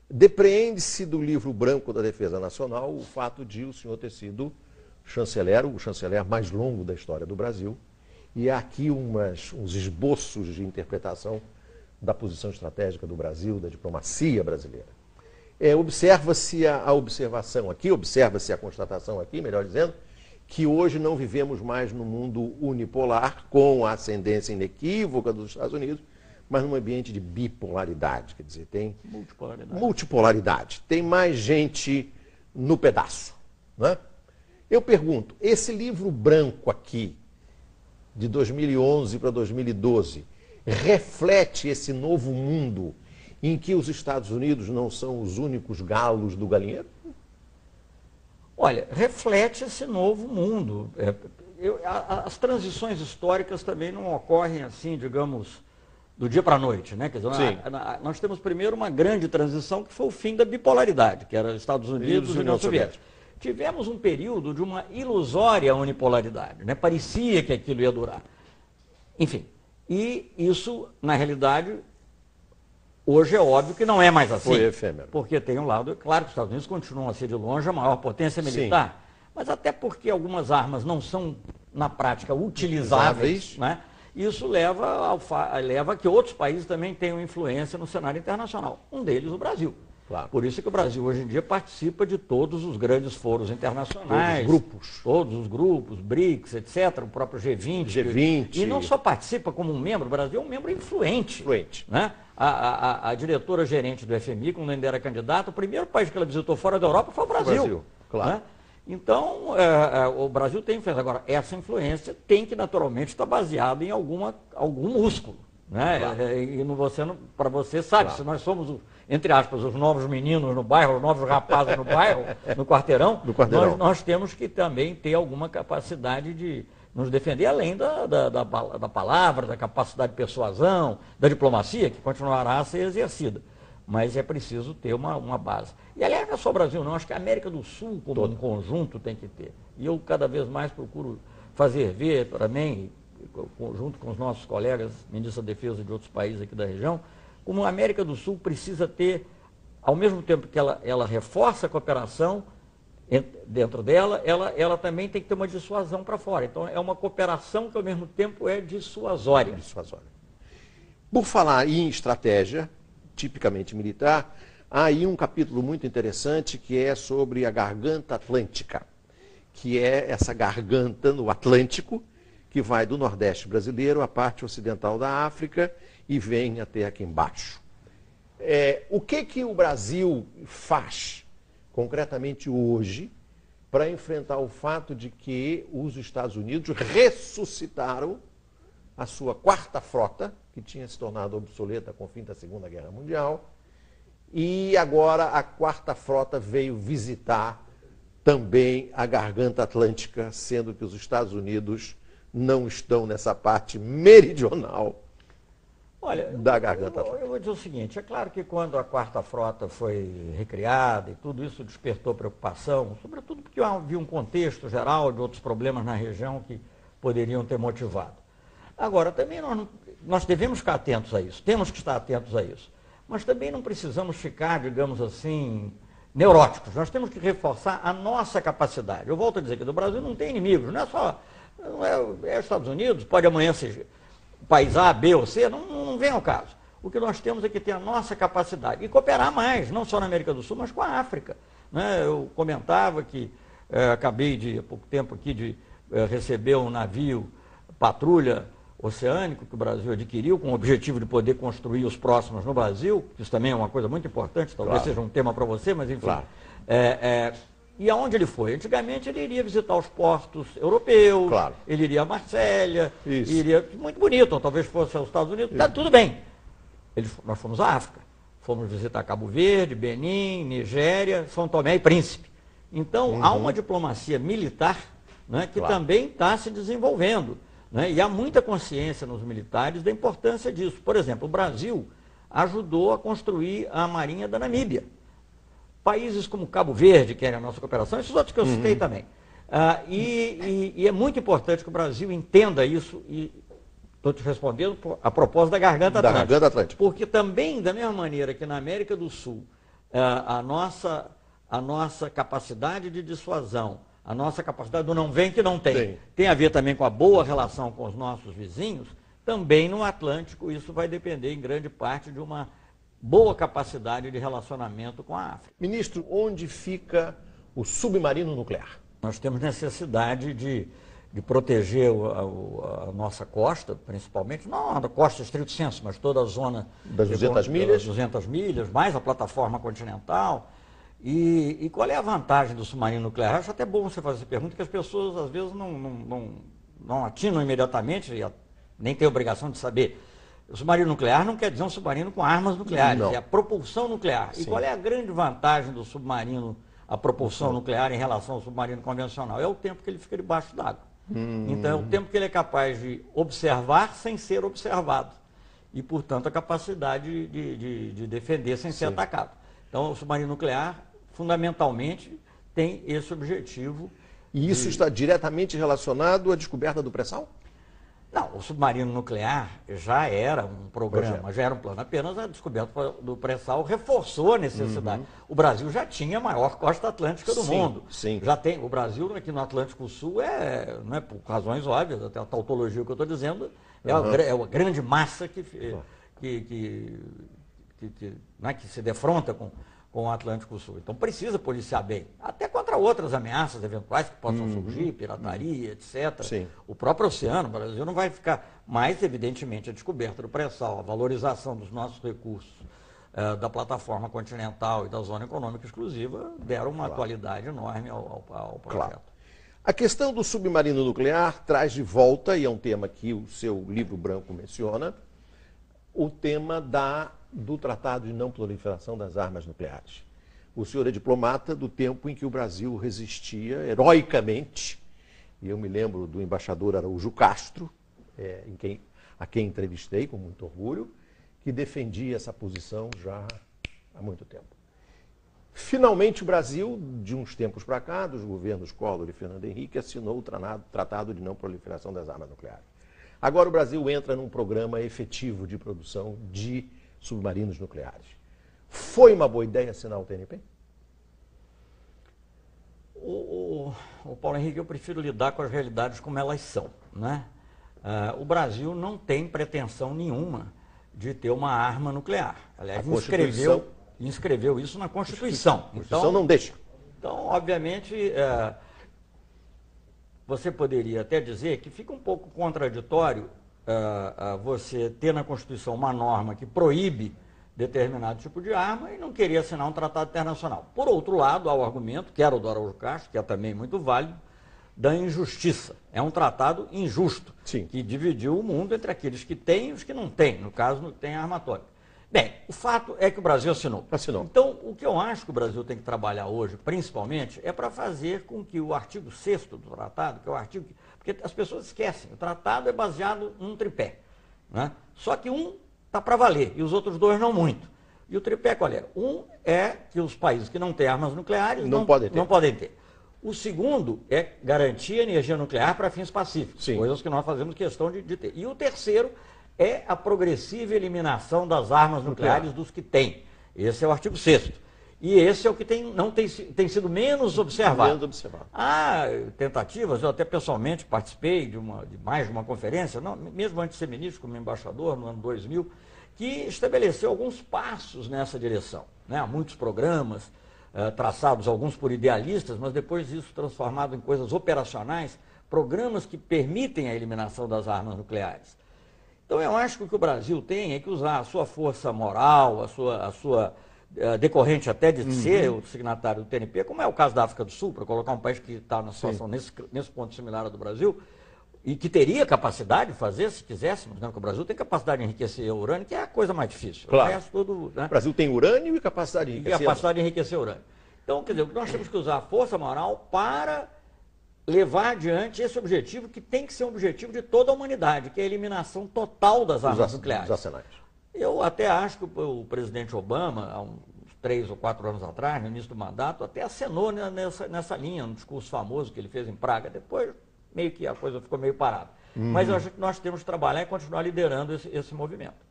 Depreende-se do livro branco da Defesa Nacional o fato de o senhor ter sido chanceler, o chanceler mais longo da história do Brasil, e há aqui uns esboços de interpretação da posição estratégica do Brasil, da diplomacia brasileira. Observa-se a observação aqui, observa-se a constatação aqui, melhor dizendo, que hoje não vivemos mais no mundo unipolar, com a ascendência inequívoca dos Estados Unidos, mas num ambiente de bipolaridade, quer dizer, tem multipolaridade. Tem mais gente no pedaço. Né? Eu pergunto, esse livro branco aqui, de 2011 para 2012, reflete esse novo mundo em que os Estados Unidos não são os únicos galos do galinheiro? Olha, reflete esse novo mundo. As transições históricas também não ocorrem assim, digamos, do dia para a noite, né? Quer dizer, nós temos primeiro uma grande transição que foi o fim da bipolaridade, que era Estados Unidos e União Soviética. Tivemos um período de uma ilusória unipolaridade, né? Parecia que aquilo ia durar. Enfim, e isso, na realidade, hoje é óbvio que não é mais assim. Foi efêmero. Porque tem um lado, claro que os Estados Unidos continuam a ser de longe a maior potência militar, mas até porque algumas armas não são, na prática, utilizáveis, né? Isso leva a que outros países também tenham influência no cenário internacional. Um deles, o Brasil. Claro. Por isso que o Brasil, hoje em dia, participa de todos os grandes foros internacionais. Todos os grupos, BRICS, etc., o próprio G20. E não só participa como um membro, o Brasil é um membro influente. Né? A diretora-gerente do FMI, quando ainda era candidata, o primeiro país que ela visitou fora da Europa foi o Brasil. Claro. Né? Então, o Brasil tem influência. Agora, essa influência tem que, naturalmente, estar baseada em algum músculo. Né? Claro. Para você, sabe, claro, se nós somos, entre aspas, os novos meninos no bairro, os novos rapazes no bairro, no quarteirão, nós temos que também ter alguma capacidade de nos defender, além da palavra, da capacidade de persuasão, da diplomacia, que continuará a ser exercida. Mas é preciso ter uma base. E, aliás, não é só o Brasil, não. Acho que a América do Sul, como um conjunto, tem que ter. E eu, cada vez mais, procuro fazer ver, também, junto com os nossos colegas, ministros da Defesa de outros países aqui da região, como a América do Sul precisa ter, ao mesmo tempo que ela reforça a cooperação dentro dela, ela também tem que ter uma dissuasão para fora. Então, é uma cooperação que, ao mesmo tempo, é dissuasória. Por falar em estratégia, tipicamente militar, há aí um capítulo muito interessante que é sobre a garganta atlântica, que é essa garganta no Atlântico, que vai do Nordeste brasileiro à parte ocidental da África e vem até aqui embaixo. O que o Brasil faz, concretamente hoje, para enfrentar o fato de que os Estados Unidos ressuscitaram a sua quarta frota, que tinha se tornado obsoleta com o fim da Segunda Guerra Mundial, e agora a quarta frota veio visitar também a garganta atlântica, sendo que os Estados Unidos não estão nessa parte meridional da garganta atlântica. Eu vou dizer o seguinte, é claro que quando a quarta frota foi recriada e tudo isso despertou preocupação, sobretudo porque havia um contexto geral de outros problemas na região que poderiam ter motivado. Agora, também nós devemos ficar atentos a isso, temos que estar atentos a isso. Mas também não precisamos ficar, digamos assim, neuróticos. Nós temos que reforçar a nossa capacidade. Eu volto a dizer que do Brasil não tem inimigos, não é os Estados Unidos, pode amanhã ser país A, B ou C, não vem ao caso. O que nós temos é que ter a nossa capacidade e cooperar mais, não só na América do Sul, mas com a África. Né? Eu comentava que acabei há pouco tempo aqui de receber um navio patrulha oceânico que o Brasil adquiriu com o objetivo de poder construir os próximos no Brasil. Isso também é uma coisa muito importante, talvez seja um tema para você, mas enfim. E aonde ele foi? Antigamente ele iria visitar os portos europeus, ele iria a Marsella, iria, muito bonito, ou talvez fosse aos Estados Unidos, tá, tudo bem. Nós fomos à África, fomos visitar Cabo Verde, Benin, Nigéria, São Tomé e Príncipe. Então há uma diplomacia militar, né, que também está se desenvolvendo. Né? E há muita consciência nos militares da importância disso. Por exemplo, o Brasil ajudou a construir a Marinha da Namíbia. Países como Cabo Verde, que era a nossa cooperação, esses outros que eu citei também. E é muito importante que o Brasil entenda isso, e estou te respondendo a propósito da garganta atlântica. Porque também, da mesma maneira que na América do Sul a nossa capacidade de dissuasão, a nossa capacidade do não vem que não tem. Tem a ver também com a boa relação com os nossos vizinhos. Também no Atlântico isso vai depender em grande parte de uma boa capacidade de relacionamento com a África. Ministro, onde fica o submarino nuclear? Nós temos necessidade de proteger a nossa costa, principalmente, não a costa estrito senso, mas toda a zona das 200 milhas. 200 milhas, mais a plataforma continental. E qual é a vantagem do submarino nuclear? Acho até bom você fazer essa pergunta, que as pessoas às vezes não atinam imediatamente, nem têm obrigação de saber. O submarino nuclear não quer dizer um submarino com armas nucleares, é a propulsão nuclear. Sim. E qual é a grande vantagem do submarino, a propulsão nuclear em relação ao submarino convencional? É o tempo que ele fica debaixo d'água. Então é o tempo que ele é capaz de observar sem ser observado. E, portanto, a capacidade de defender sem ser atacado. Então, o submarino nuclear, fundamentalmente, tem esse objetivo. E isso está diretamente relacionado à descoberta do pré-sal? Não, o submarino nuclear já era um programa, já era um plano. Apenas a descoberta do pré-sal reforçou a necessidade. O Brasil já tinha a maior costa atlântica do mundo. Sim. Já tem. O Brasil aqui no Atlântico Sul não é por razões óbvias, até a tautologia que eu estou dizendo, é a grande massa que se defronta com o Atlântico Sul. Então precisa policiar bem, até contra outras ameaças eventuais que possam surgir, pirataria, etc. Sim. O próprio oceano, o Brasil não vai ficar, mais evidentemente a descoberta do pré-sal, a valorização dos nossos recursos da plataforma continental e da zona econômica exclusiva deram uma atualidade enorme ao projeto. Claro. A questão do submarino nuclear traz de volta, e é um tema que o seu livro branco menciona, o tema do Tratado de Não Proliferação das Armas Nucleares. O senhor é diplomata do tempo em que o Brasil resistia heroicamente, e eu me lembro do embaixador Araújo Castro, a quem entrevistei com muito orgulho, que defendia essa posição já há muito tempo. Finalmente, o Brasil, de uns tempos para cá, dos governos Collor e Fernando Henrique, assinou o Tratado de Não Proliferação das Armas Nucleares. Agora o Brasil entra num programa efetivo de produção de submarinos nucleares. Foi uma boa ideia assinar o TNP? O Paulo Henrique, eu prefiro lidar com as realidades como elas são, né? O Brasil não tem pretensão nenhuma de ter uma arma nuclear. Aliás, inscreveu isso na Constituição. A Constituição não deixa. Então, obviamente, você poderia até dizer que fica um pouco contraditório você ter na Constituição uma norma que proíbe determinado tipo de arma e não queria assinar um tratado internacional. Por outro lado, há o argumento, que era o do Araújo Castro, que é também muito válido, da injustiça. É um tratado injusto, que dividiu o mundo entre aqueles que têm e os que não têm, no caso, não tem arma atômica. Bem, o fato é que o Brasil assinou. Então, o que eu acho que o Brasil tem que trabalhar hoje, principalmente, é para fazer com que o artigo 6º do tratado, que é o artigo... Porque as pessoas esquecem, o tratado é baseado num tripé, né? Só que um está para valer e os outros dois não muito. E o tripé qual é? Um é que os países que não têm armas nucleares não podem ter. O segundo é garantir energia nuclear para fins pacíficos, coisas que nós fazemos questão de ter. E o terceiro é a progressiva eliminação das armas nucleares dos que têm. Esse é o artigo 6º. E esse é o que tem sido menos observado. Há tentativas, eu até pessoalmente participei de mais de uma conferência, mesmo antes de ser ministro, como embaixador, no ano 2000, que estabeleceu alguns passos nessa direção, né? Há muitos programas traçados, alguns por idealistas, mas depois isso transformado em coisas operacionais, programas que permitem a eliminação das armas nucleares. Então eu acho que o que o Brasil tem é que usar a sua força moral, a sua decorrente até de ser o signatário do TNP, como é o caso da África do Sul, para colocar um país que está numa situação nesse ponto similar ao do Brasil, e que teria capacidade de fazer, se quiséssemos, né? Porque o Brasil tem capacidade de enriquecer o urânio, que é a coisa mais difícil. Claro. O resto todo, né? O Brasil tem urânio e capacidade de enriquecer. E capacidade de enriquecer urânio. Então, quer dizer, nós temos que usar a força moral para levar adiante esse objetivo, que tem que ser um objetivo de toda a humanidade, que é a eliminação total das armas nucleares. Eu até acho que o presidente Obama, há uns 3 ou 4 anos atrás, no início do mandato, até acenou nessa linha, no discurso famoso que ele fez em Praga. Depois, meio que a coisa ficou meio parada. Mas eu acho que nós temos que trabalhar e continuar liderando esse movimento.